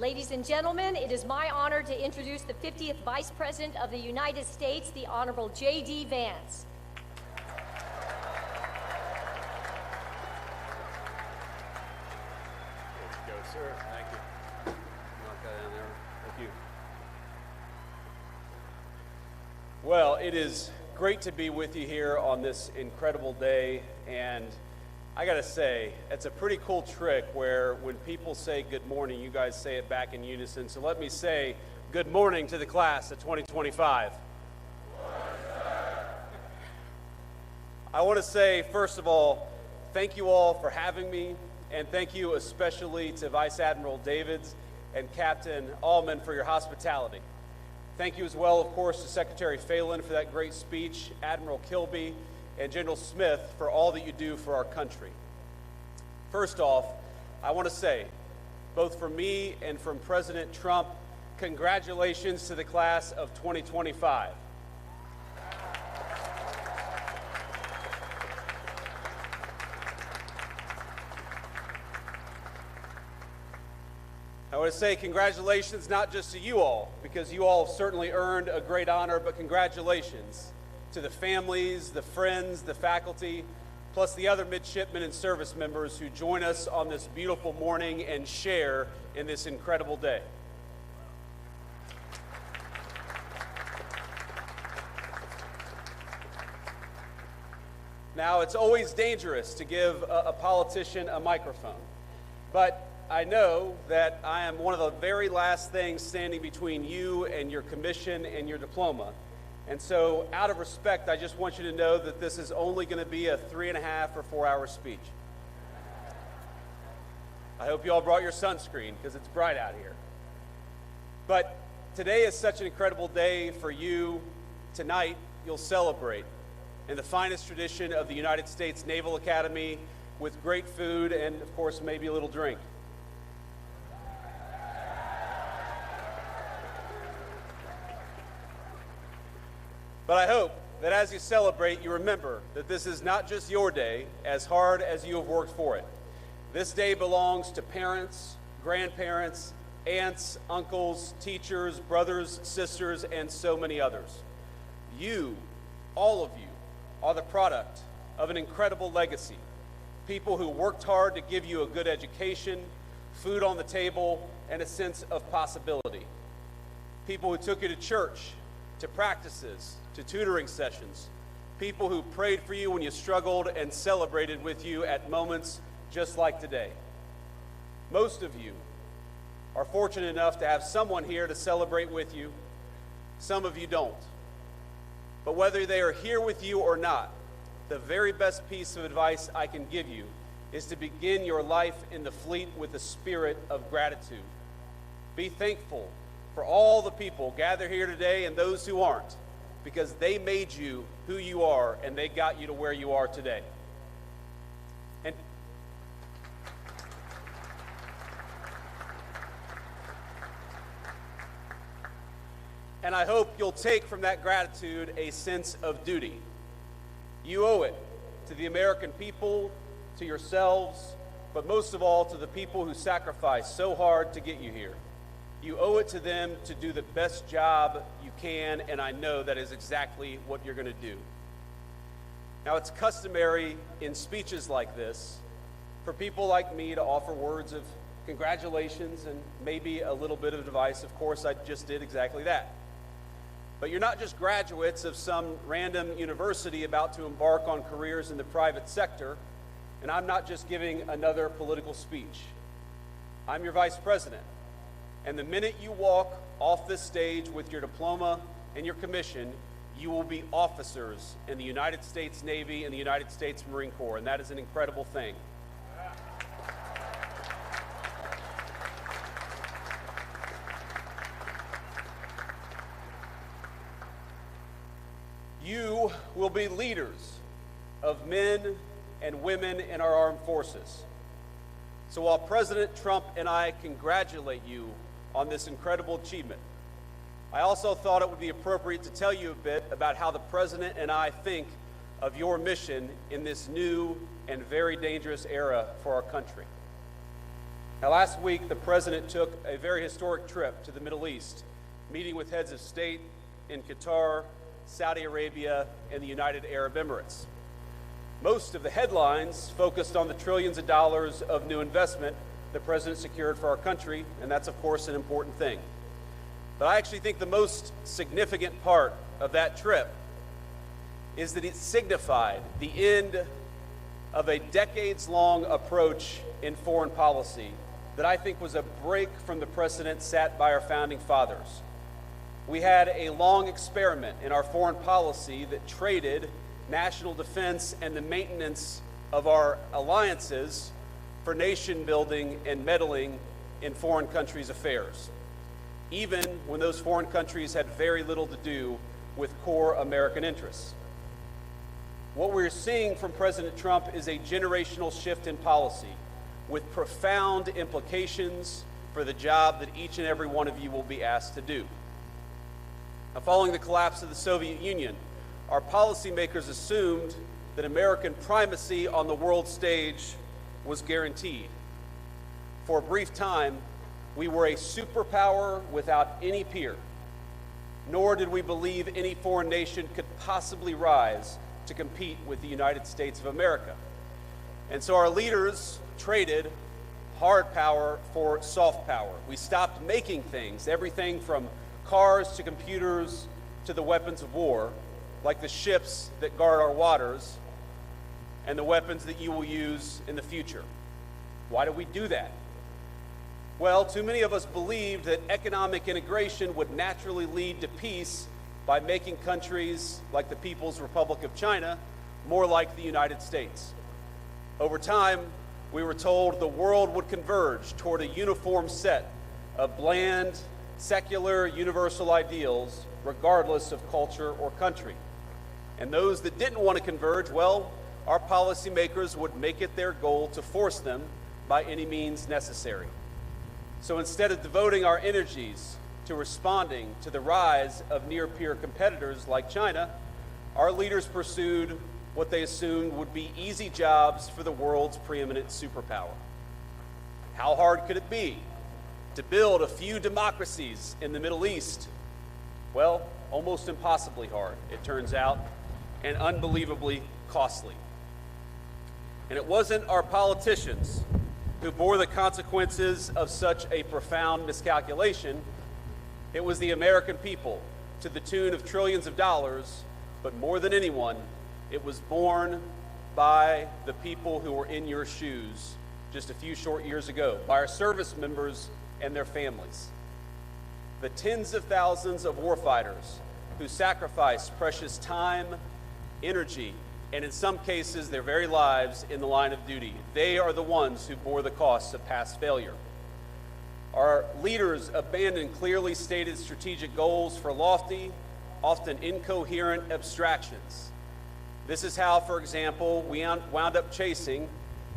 Ladies and gentlemen, it is my honor to introduce the 50th Vice President of the United States, the Honorable JD Vance. There you go, sir. Thank you. Knock that down there. Thank you. Well, it is great to be with you here on this incredible day, and I gotta say, it's a pretty cool trick where when people say good morning, you guys say it back in unison. So let me say good morning to the class of 2025. I want to say, first of all, thank you all for having me, and thank you especially to Vice Admiral Davids and Captain Allman for your hospitality. Thank you as well, of course, to Secretary Phelan for that great speech, Admiral Kilby, and General Smith for all that you do for our country. First off, I want to say, both from me and from President Trump, congratulations to the class of 2025. I want to say congratulations not just to you all, because you all have certainly earned a great honor, but congratulations to the families, the friends, the faculty, plus the other midshipmen and service members who join us on this beautiful morning and share in this incredible day. Now, it's always dangerous to give a politician a microphone, but I know that I am one of the very last things standing between you and your commission and your diploma. And so, out of respect, I just want you to know that this is only going to be a 3.5 or 4 hour speech. I hope you all brought your sunscreen because it's bright out here. But today is such an incredible day for you. Tonight, you'll celebrate in the finest tradition of the United States Naval Academy with great food and, of course, maybe a little drink. But I hope that as you celebrate, you remember that this is not just your day, as hard as you have worked for it. This day belongs to parents, grandparents, aunts, uncles, teachers, brothers, sisters, and so many others. You, all of you, are the product of an incredible legacy. People who worked hard to give you a good education, food on the table, and a sense of possibility. People who took you to church, to practices, to tutoring sessions, people who prayed for you when you struggled and celebrated with you at moments just like today. Most of you are fortunate enough to have someone here to celebrate with you. Some of you don't. But whether they are here with you or not, the very best piece of advice I can give you is to begin your life in the fleet with a spirit of gratitude. Be thankful for all the people gathered here today and those who aren't, because they made you who you are and they got you to where you are today. And I hope you'll take from that gratitude a sense of duty. You owe it to the American people, to yourselves, but most of all to the people who sacrificed so hard to get you here. You owe it to them to do the best job you can, and I know that is exactly what you're going to do. Now, it's customary in speeches like this for people like me to offer words of congratulations and maybe a little bit of advice. Of course, I just did exactly that. But you're not just graduates of some random university about to embark on careers in the private sector, and I'm not just giving another political speech. I'm your vice president. And the minute you walk off this stage with your diploma and your commission, you will be officers in the United States Navy and the United States Marine Corps, and that is an incredible thing. You will be leaders of men and women in our armed forces. So while President Trump and I congratulate you on this incredible achievement, I also thought it would be appropriate to tell you a bit about how the President and I think of your mission in this new and very dangerous era for our country. Now, last week, the President took a very historic trip to the Middle East, meeting with heads of state in Qatar, Saudi Arabia, and the United Arab Emirates. Most of the headlines focused on the trillions of dollars of new investment the President secured for our country, and that's, of course, an important thing. But I actually think the most significant part of that trip is that it signified the end of a decades-long approach in foreign policy that I think was a break from the precedent set by our founding fathers. We had a long experiment in our foreign policy that traded national defense and the maintenance of our alliances for nation building and meddling in foreign countries' affairs, even when those foreign countries had very little to do with core American interests. What we're seeing from President Trump is a generational shift in policy with profound implications for the job that each and every one of you will be asked to do. Now, following the collapse of the Soviet Union, our policymakers assumed that American primacy on the world stage was guaranteed. For a brief time, we were a superpower without any peer, nor did we believe any foreign nation could possibly rise to compete with the United States of America. And so our leaders traded hard power for soft power. We stopped making things, everything from cars to computers to the weapons of war, like the ships that guard our waters and the weapons that you will use in the future. Why did we do that? Well, too many of us believed that economic integration would naturally lead to peace by making countries like the People's Republic of China more like the United States. Over time, we were told the world would converge toward a uniform set of bland, secular, universal ideals, regardless of culture or country. And those that didn't want to converge, well, our policymakers would make it their goal to force them by any means necessary. So instead of devoting our energies to responding to the rise of near-peer competitors like China, our leaders pursued what they assumed would be easy jobs for the world's preeminent superpower. How hard could it be to build a few democracies in the Middle East? Well, almost impossibly hard, it turns out, and unbelievably costly. And it wasn't our politicians who bore the consequences of such a profound miscalculation. It was the American people, to the tune of trillions of dollars, but more than anyone, it was borne by the people who were in your shoes just a few short years ago, by our service members and their families. The tens of thousands of warfighters who sacrificed precious time, energy, and in some cases their very lives in the line of duty. They are the ones who bore the costs of past failure. Our leaders abandoned clearly stated strategic goals for lofty, often incoherent abstractions. This is how, for example, we wound up chasing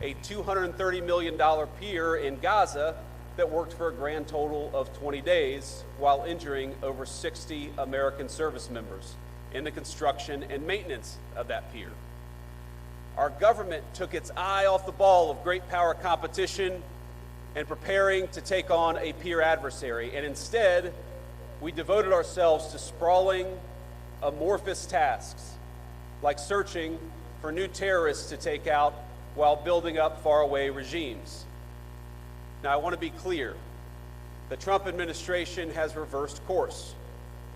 a $230 million pier in Gaza that worked for a grand total of 20 days while injuring over 60 American service members in the construction and maintenance of that pier. Our government took its eye off the ball of great power competition and preparing to take on a peer adversary, and instead, we devoted ourselves to sprawling, amorphous tasks like searching for new terrorists to take out while building up faraway regimes. Now, I want to be clear. The Trump administration has reversed course.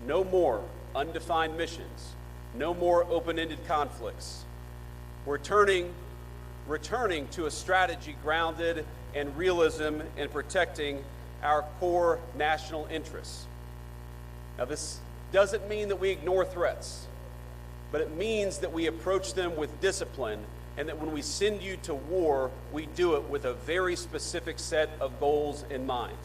No more undefined missions. No more open-ended conflicts. We're returning to a strategy grounded in realism and protecting our core national interests. Now, this doesn't mean that we ignore threats, but it means that we approach them with discipline, and that when we send you to war, we do it with a very specific set of goals in mind.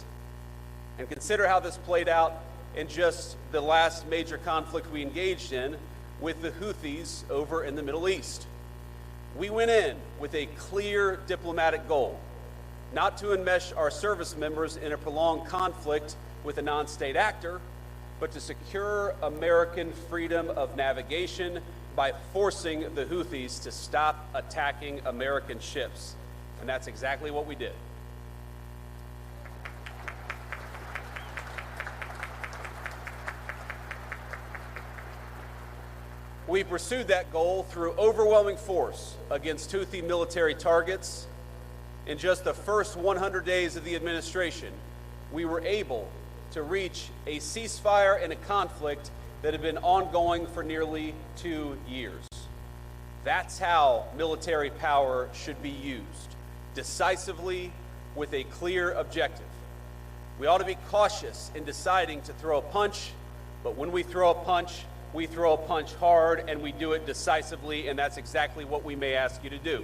And consider how this played out in just the last major conflict we engaged in with the Houthis over in the Middle East. We went in with a clear diplomatic goal, not to enmesh our service members in a prolonged conflict with a non-state actor, but to secure American freedom of navigation by forcing the Houthis to stop attacking American ships. And that's exactly what we did. We pursued that goal through overwhelming force against Houthi military targets. In just the first 100 days of the administration, we were able to reach a ceasefire in a conflict that had been ongoing for nearly 2 years. That's how military power should be used, decisively with a clear objective. We ought to be cautious in deciding to throw a punch, but when we throw a punch hard and we do it decisively, and that's exactly what we may ask you to do.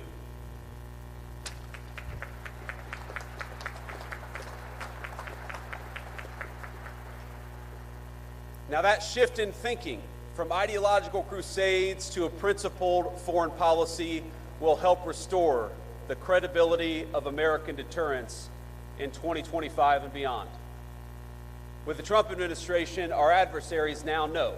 Now, that shift in thinking from ideological crusades to a principled foreign policy will help restore the credibility of American deterrence in 2025 and beyond. With the Trump administration, our adversaries now know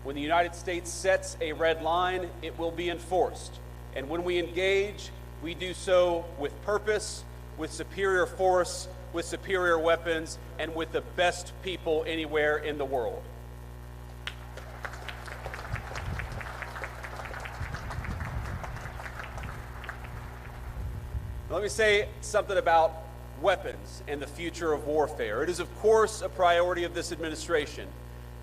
when the United States sets a red line, it will be enforced. And when we engage, we do so with purpose, with superior force, with superior weapons, and with the best people anywhere in the world. Let me say something about weapons and the future of warfare. It is, of course, a priority of this administration,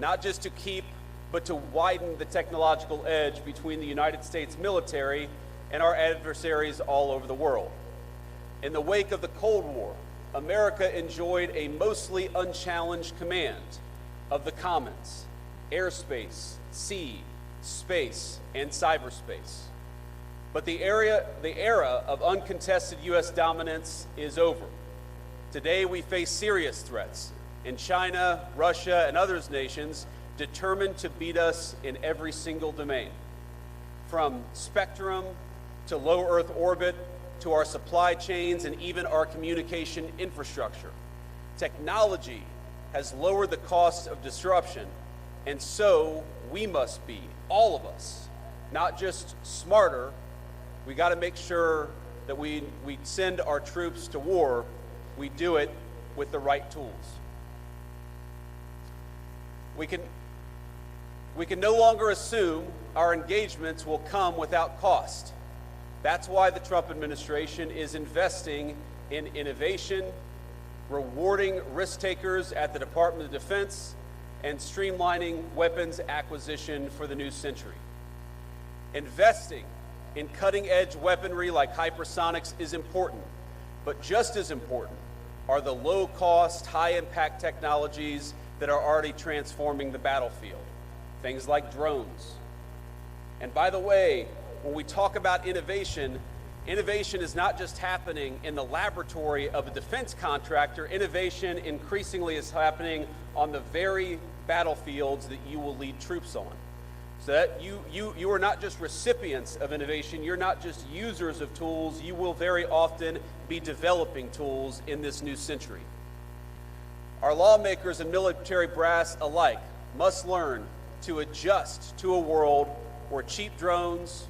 not just to keep, but to widen the technological edge between the United States military and our adversaries all over the world. In the wake of the Cold War, America enjoyed a mostly unchallenged command of the commons: airspace, sea, space, and cyberspace. But the era of uncontested U.S. dominance is over. Today we face serious threats in China, Russia, and other nations determined to beat us in every single domain, from spectrum to low Earth orbit to our supply chains and even our communication infrastructure. Technology has lowered the cost of disruption, and so we must be, all of us, not just smarter. We got to make sure that we send our troops to war, we do it with the right tools. We can no longer assume our engagements will come without cost. That's why the Trump administration is investing in innovation, rewarding risk takers at the Department of Defense, and streamlining weapons acquisition for the new century. Investing in cutting-edge weaponry like hypersonics is important, but just as important are the low-cost, high-impact technologies that are already transforming the battlefield, things like drones. And by the way, when we talk about innovation, innovation is not just happening in the laboratory of a defense contractor. Innovation increasingly is happening on the very battlefields that you will lead troops on. So that you are not just recipients of innovation, you're not just users of tools, you will very often be developing tools in this new century. Our lawmakers and military brass alike must learn to adjust to a world where cheap drones,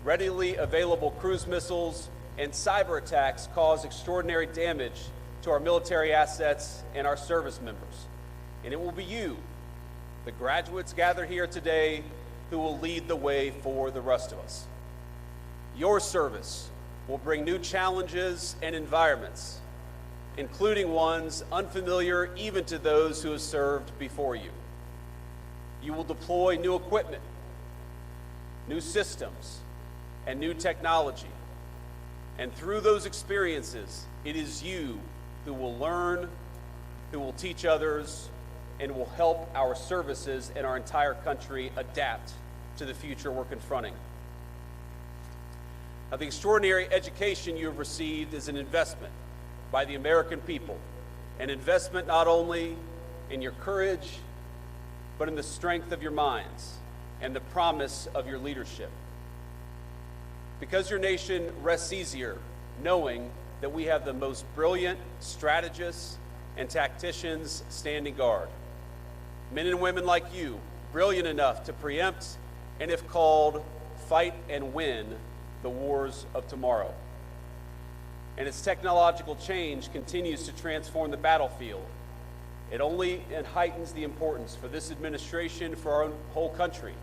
readily available cruise missiles, and cyber attacks cause extraordinary damage to our military assets and our service members. And it will be you, the graduates gathered here today, who will lead the way for the rest of us. Your service will bring new challenges and environments, including ones unfamiliar even to those who have served before you. You will deploy new equipment, new systems, and new technology. And through those experiences, it is you who will learn, who will teach others, and will help our services and our entire country adapt to the future we're confronting. Now, the extraordinary education you have received is an investment by the American people, an investment not only in your courage, but in the strength of your minds and the promise of your leadership. Because your nation rests easier knowing that we have the most brilliant strategists and tacticians standing guard. Men and women like you, brilliant enough to preempt and, if called, fight and win the wars of tomorrow. And as technological change continues to transform the battlefield, it only heightens the importance for this administration, for our whole country,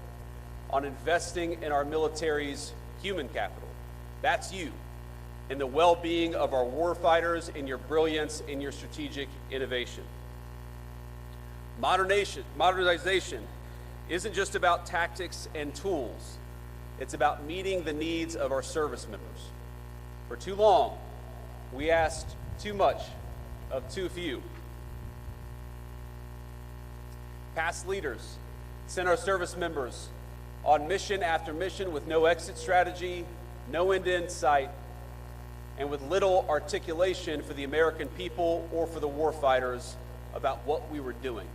on investing in our military's human capital. That's you, in the well-being of our warfighters, in your brilliance, in your strategic innovation. Modernization isn't just about tactics and tools. It's about meeting the needs of our service members. For too long, we asked too much of too few. Past leaders sent our service members on mission after mission with no exit strategy, no end in sight, and with little articulation for the American people or for the warfighters about what we were doing.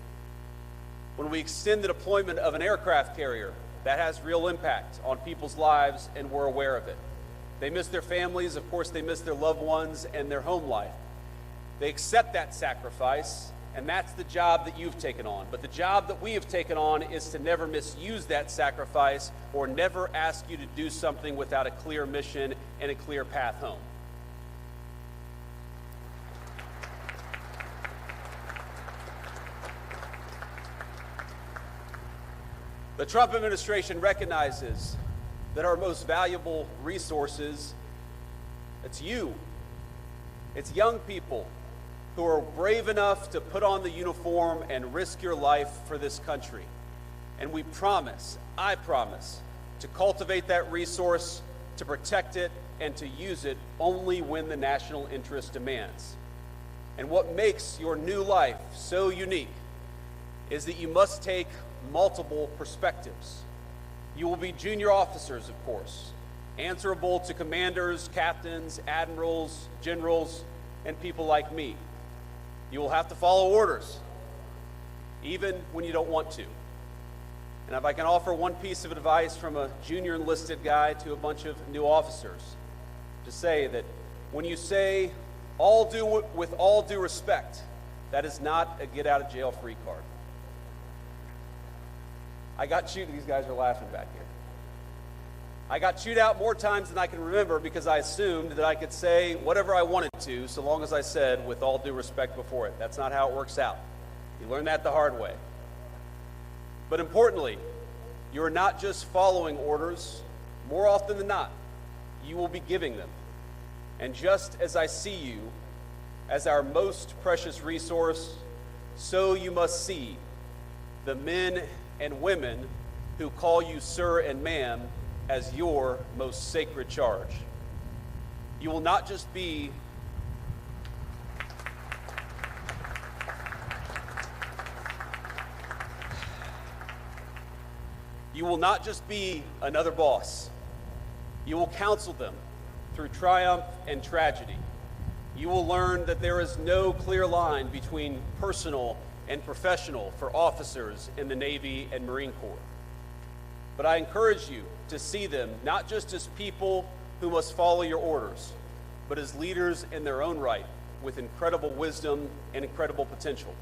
When we extend the deployment of an aircraft carrier, that has real impact on people's lives, and we're aware of it. They miss their families, of course, they miss their loved ones and their home life. They accept that sacrifice, and that's the job that you've taken on. But the job that we have taken on is to never misuse that sacrifice or never ask you to do something without a clear mission and a clear path home. The Trump administration recognizes that our most valuable resources, it's you. It's young people who are brave enough to put on the uniform and risk your life for this country. And we promise, I promise, to cultivate that resource, to protect it, and to use it only when the national interest demands. And what makes your new life so unique is that you must take multiple perspectives. You will be junior officers, of course, answerable to commanders, captains, admirals, generals, and people like me. You will have to follow orders, even when you don't want to. And if I can offer one piece of advice from a junior enlisted guy to a bunch of new officers, to say that when you say with all due respect, that is not a get out of jail free card. These guys are laughing back here. I got chewed out more times than I can remember because I assumed that I could say whatever I wanted to so long as I said with all due respect before it. That's not how it works out. You learn that the hard way. But importantly, you are not just following orders. More often than not, you will be giving them. And just as I see you as our most precious resource, so you must see the men and women who call you sir and ma'am as your most sacred charge. You will not just be another boss. You will counsel them through triumph and tragedy. You will learn that there is no clear line between personal and professional for officers in the Navy and Marine Corps. But I encourage you to see them not just as people who must follow your orders, but as leaders in their own right with incredible wisdom and incredible potential.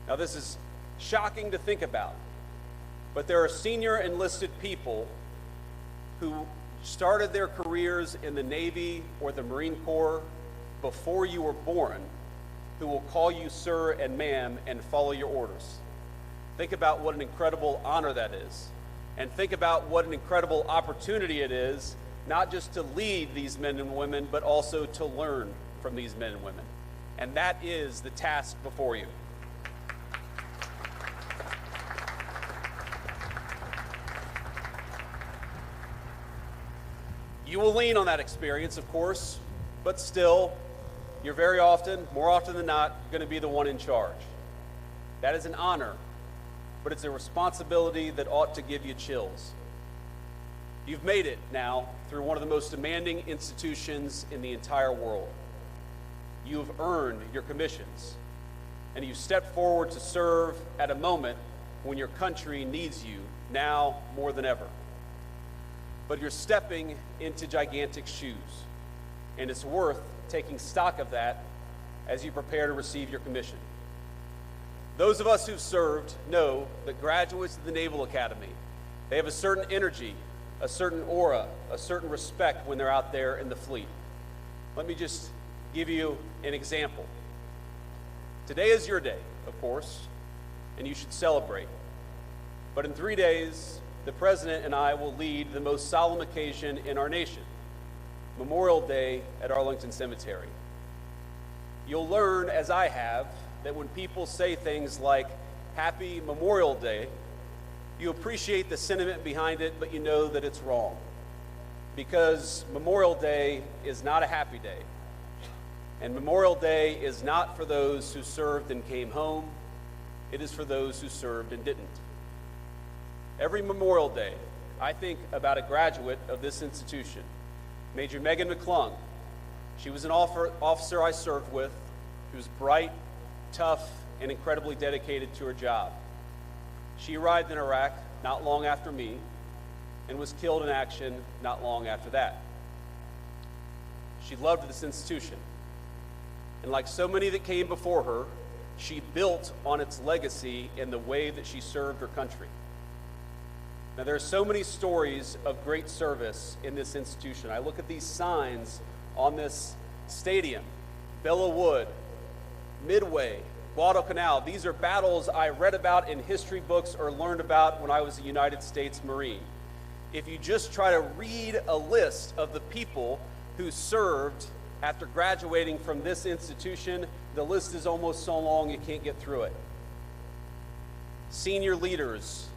Now, this is shocking to think about, but there are senior enlisted people who started their careers in the Navy or the Marine Corps before you were born, who will call you sir and ma'am and follow your orders. Think about what an incredible honor that is. And think about what an incredible opportunity it is, not just to lead these men and women, but also to learn from these men and women. And that is the task before you. You will lean on that experience, of course, but still, you're very often, more often than not, going to be the one in charge. That is an honor, but it's a responsibility that ought to give you chills. You've made it now through one of the most demanding institutions in the entire world. You have earned your commissions, and you've stepped forward to serve at a moment when your country needs you now more than ever. But you're stepping into gigantic shoes, and it's worth taking stock of that as you prepare to receive your commission. Those of us who've served know that graduates of the Naval Academy, they have a certain energy, a certain aura, a certain respect when they're out there in the fleet. Let me just give you an example. Today is your day, of course, and you should celebrate. But in 3 days, the President and I will lead the most solemn occasion in our nation, Memorial Day at Arlington Cemetery. You'll learn, as I have, that when people say things like, Happy Memorial Day, you appreciate the sentiment behind it, but you know that it's wrong. Because Memorial Day is not a happy day. And Memorial Day is not for those who served and came home. It is for those who served and didn't. Every Memorial Day, I think about a graduate of this institution, Major Megan McClung. She was an officer I served with. She was bright, tough, and incredibly dedicated to her job. She arrived in Iraq not long after me and was killed in action not long after that. She loved this institution. And like so many that came before her, she built on its legacy in the way that she served her country. Now, there are so many stories of great service in this institution. I look at these signs on this stadium, Belleau Wood, Midway, Guadalcanal. These are battles I read about in history books or learned about when I was a United States Marine. If you just try to read a list of the people who served after graduating from this institution, the list is almost so long you can't get through it. Senior leaders,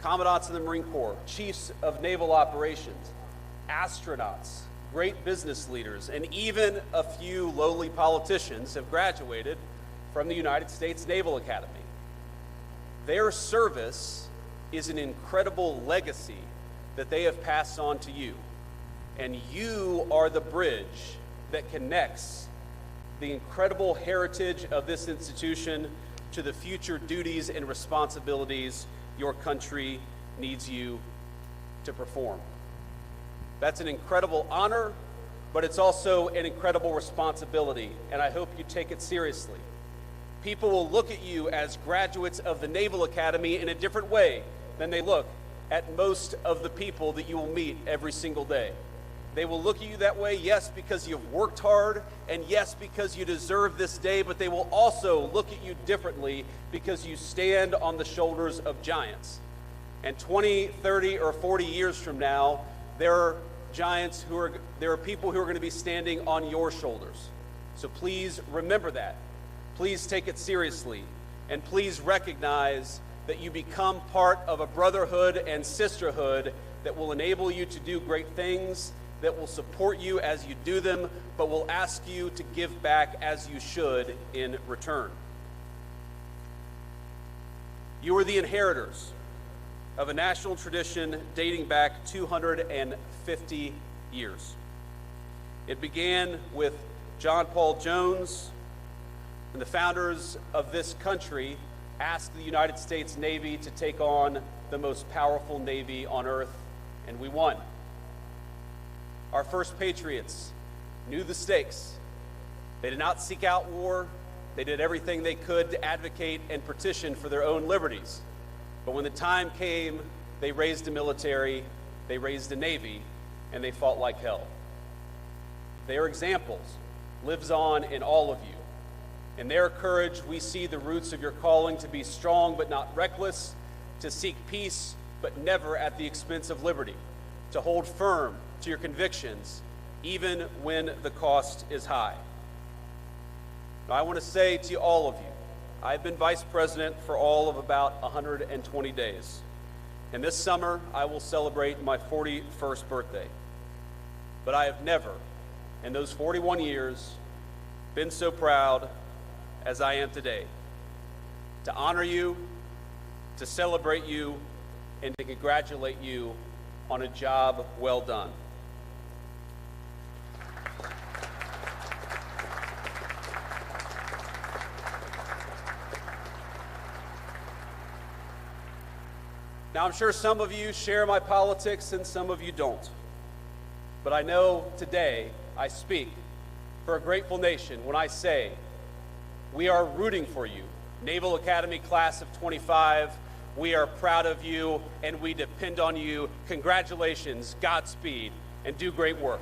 commandants in the Marine Corps, chiefs of naval operations, astronauts, great business leaders, and even a few lowly politicians have graduated from the United States Naval Academy. Their service is an incredible legacy that they have passed on to you. And you are the bridge that connects the incredible heritage of this institution to the future duties and responsibilities your country needs you to perform. That's an incredible honor, but it's also an incredible responsibility, and I hope you take it seriously. People will look at you as graduates of the Naval Academy in a different way than they look at most of the people that you will meet every single day. They will look at you that way, yes, because you've worked hard, and yes, because you deserve this day, but they will also look at you differently because you stand on the shoulders of giants. And 20, 30, or 40 years from now, there are people who are going to be standing on your shoulders. So please remember that. Please take it seriously, and please recognize that you become part of a brotherhood and sisterhood that will enable you to do great things, that will support you as you do them, but will ask you to give back as you should in return. You are the inheritors of a national tradition dating back 250 years. It began with John Paul Jones, and the founders of this country asked the United States Navy to take on the most powerful Navy on earth, and we won. Our first patriots knew the stakes. They did not seek out war. They did everything they could to advocate and petition for their own liberties. But when the time came, they raised a military, they raised a Navy, and they fought like hell. Their examples lives on in all of you. In their courage, we see the roots of your calling to be strong but not reckless, to seek peace but never at the expense of liberty, to hold firm to your convictions even when the cost is high. Now, I want to say to all of you, I've been vice president for all of about 120 days. And this summer, I will celebrate my 41st birthday. But I have never, in those 41 years, been so proud as I am today, to honor you, to celebrate you, and to congratulate you on a job well done. Now, I'm sure some of you share my politics and some of you don't. But I know today I speak for a grateful nation when I say we are rooting for you. Naval Academy class of 25, we are proud of you and we depend on you. Congratulations, Godspeed, and do great work.